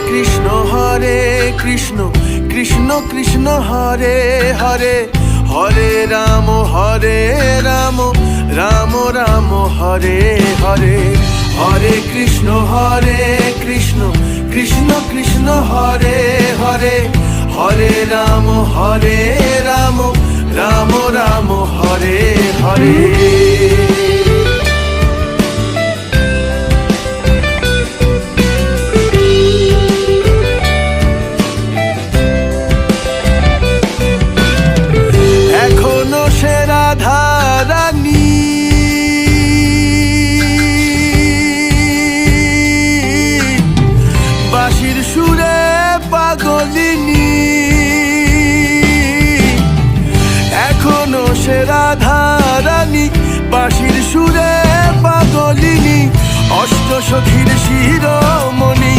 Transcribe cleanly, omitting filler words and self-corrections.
কৃষ্ণ কৃষ্ণ কৃষ্ণ হরে হরে, হরে রাম রাম রাম হরে হরে। হরে কৃষ্ণ কৃষ্ণ কৃষ্ণ হরে হরে, হরে রাম রাম রাম হরে হরে। এখনো সে রাধা রানী, বাঁশির সুরে পাগলিনী। এখনো সে রাধা রানী, বাঁশির সুরে পাগলিনী, অষ্ট সখীর শিরোমণি।